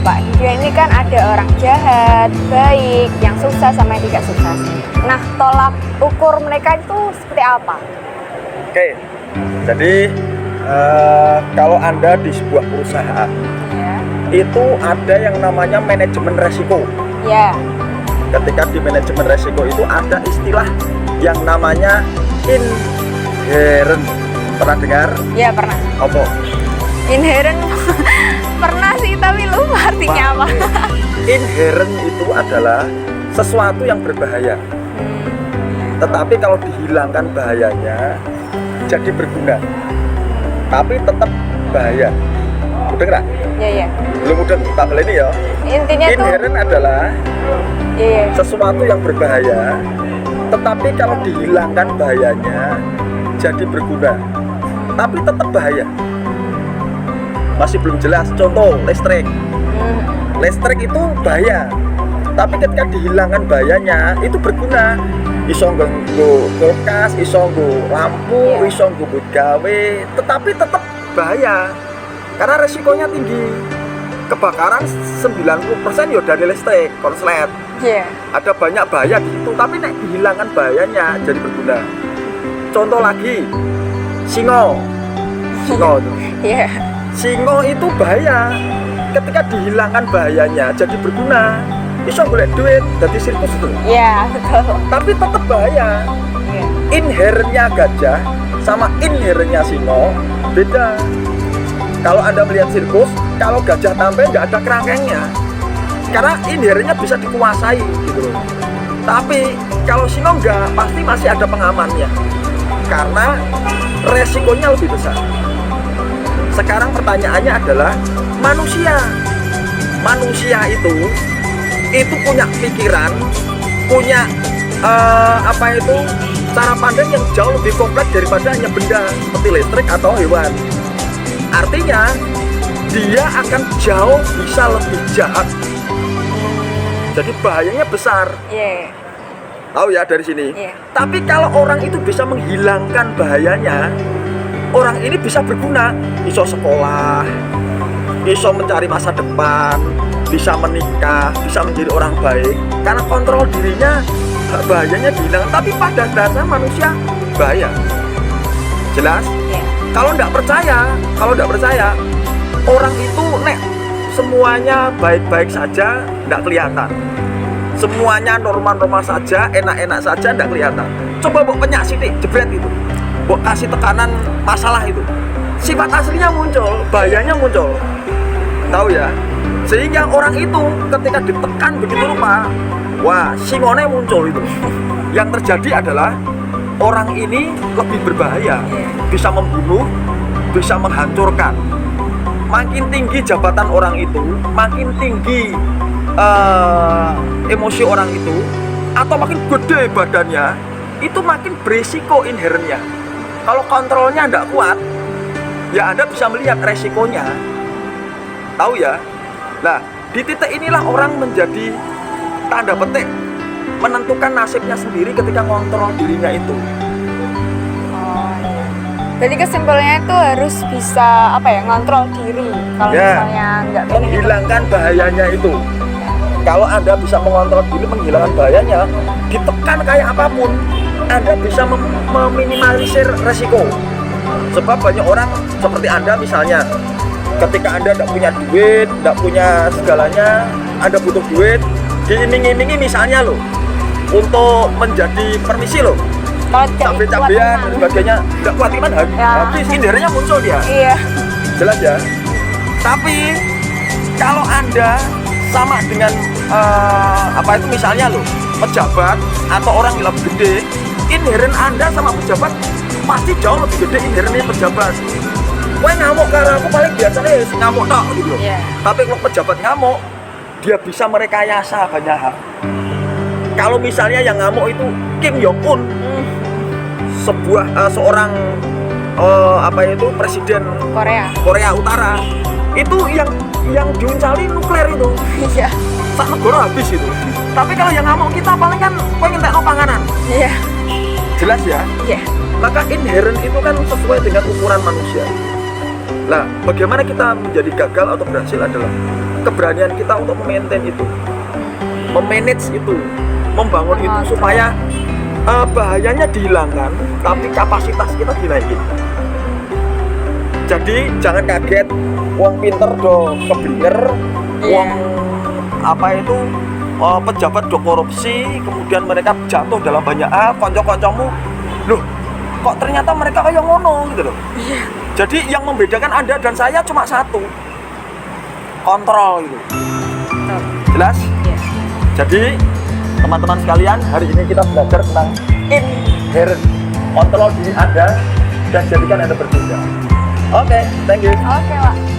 Pak, di dunia ini kan ada orang jahat, baik, yang sukses sama yang tidak sukses. Nah, tolak ukur mereka itu seperti apa? Oke, jadi kalau Anda di sebuah perusahaan, Ya. itu ada yang namanya manajemen resiko. Ya. Ketika di manajemen resiko itu ada istilah yang namanya inherent. Pernah dengar? Ya, pernah. Apa? Inherent pernah sih, tapi lupa artinya apa. Inherent itu adalah sesuatu yang berbahaya. Tetapi kalau dihilangkan bahayanya, jadi berguna. Tapi tetap bahaya. Udah nggak? Ya, ya. Belum udah tak boleh ini ya. Intinya tuh, Inherent adalah iya. sesuatu yang berbahaya, tetapi kalau dihilangkan bahayanya, jadi berguna. Tapi tetap bahaya. Masih belum jelas. Contoh listrik. Listrik itu bahaya, tapi ketika dihilangkan bahayanya itu berguna. Iso nggo kulkas, iso nggo lampu, Iya. iso nggo gawe, tetapi tetap bahaya karena resikonya tinggi. Kebakaran 90% ya dari listrik, konslet. Iya. Ada banyak bahaya di situ, tapi nek dihilangkan bahayanya jadi berguna. Contoh lagi, singo. Singo itu. Iya. Singo itu bahaya. Ketika dihilangkan bahayanya jadi berguna. Iso golek duit dari sirkus itu. Iya, betul. Tapi tetap bahaya. Iya. Inherentnya gajah sama inherentnya singo beda. Kalau Anda melihat sirkus, kalau gajah tampil nggak ada kerangkengnya. Karena inherentnya bisa dikuasai gitu loh. Tapi kalau singo nggak, pasti masih ada pengamannya. Karena resikonya lebih besar. Sekarang pertanyaannya adalah manusia. Manusia itu punya pikiran, punya cara pandang yang jauh lebih kompleks daripada hanya benda seperti listrik atau hewan. Artinya dia akan jauh bisa lebih jahat. Jadi bahayanya besar. Iya. Tahu ya dari sini. Iya. Tapi kalau orang itu bisa menghilangkan bahayanya, orang ini bisa berguna, iso sekolah, iso mencari masa depan, bisa menikah, bisa menjadi orang baik karena kontrol dirinya, bahayanya dihilangkan. Tapi pada dasarnya manusia bahaya. Jelas? Iya. Kalau nggak percaya, orang itu semuanya baik-baik saja nggak kelihatan. Semuanya normal-normal saja, enak-enak saja nggak kelihatan. Coba buat penyak sidik, jebret itu. Buat kasih tekanan masalah itu. Sifat aslinya muncul, bahayanya muncul. Tahu ya? Sehingga orang itu ketika ditekan begitu rupa, wah, singone muncul itu. Yang terjadi adalah orang ini lebih berbahaya, bisa membunuh, bisa menghancurkan. Makin tinggi jabatan orang itu, makin tinggi emosi orang itu, atau makin gede badannya, itu makin berisiko inherentnya. Kalau kontrolnya tidak kuat, ya Anda bisa melihat resikonya. Tahu ya? Nah, di titik inilah orang menjadi tanda petik menentukan nasibnya sendiri ketika kontrol dirinya itu. Oh, iya. Jadi kesimpulannya itu harus bisa ngontrol diri. Kalau misalnya nggak pengen menghilangkan bahayanya itu. Kalau Anda bisa mengontrol diri, menghilangkan bahayanya, ditekan kayak apapun, Anda bisa meminimalisir resiko. Sebab banyak orang seperti Anda misalnya, ketika Anda tidak punya duit, tidak punya segalanya, Anda butuh duit, diiming-imingi misalnya loh, untuk menjadi permisi loh, cabai-cabean dan sebagainya, tidak kuat iman, habis inherentnya muncul dia. Iya. Jelas ya. Tapi kalau Anda sama dengan misalnya loh, pejabat atau orang yang lebih gede, inherent Anda sama pejabat pasti jauh lebih gede inherentnya pejabat. Wah, ngamuk karena aku paling biasanya ngamuk tak gitu loh. Yeah. Tapi kalau pejabat ngamuk, dia bisa merekayasa banyak hal. Kalau misalnya yang ngamuk itu Kim Jong Un, seorang presiden Korea Utara, itu yang diuncali nuklir itu. Iya. Sak negara habis itu. Tapi kalau yang ngamuk kita paling kan pengen tekno panganan. Iya. Jelas ya? Iya. Maka inherent itu kan sesuai dengan ukuran manusia. Nah, bagaimana kita menjadi gagal atau berhasil adalah keberanian kita untuk memaintain itu, memanage itu, membangun itu Oke. supaya bahayanya dihilangkan, tapi kapasitas kita dinaikin. Jadi jangan kaget, uang pinter do keblinger, uang apa itu pejabat do korupsi, kemudian mereka jatuh dalam banyak hal, konco-koncomu, loh kok ternyata mereka kayak ngono gitu loh. Jadi yang membedakan Anda dan saya cuma satu, kontrol gitu. Jelas? Iya. Jadi teman-teman sekalian, hari ini kita belajar tentang inherent, kontrol diri Anda dan jadikan Anda berbeda. Oke, thank you. Oke, Pak.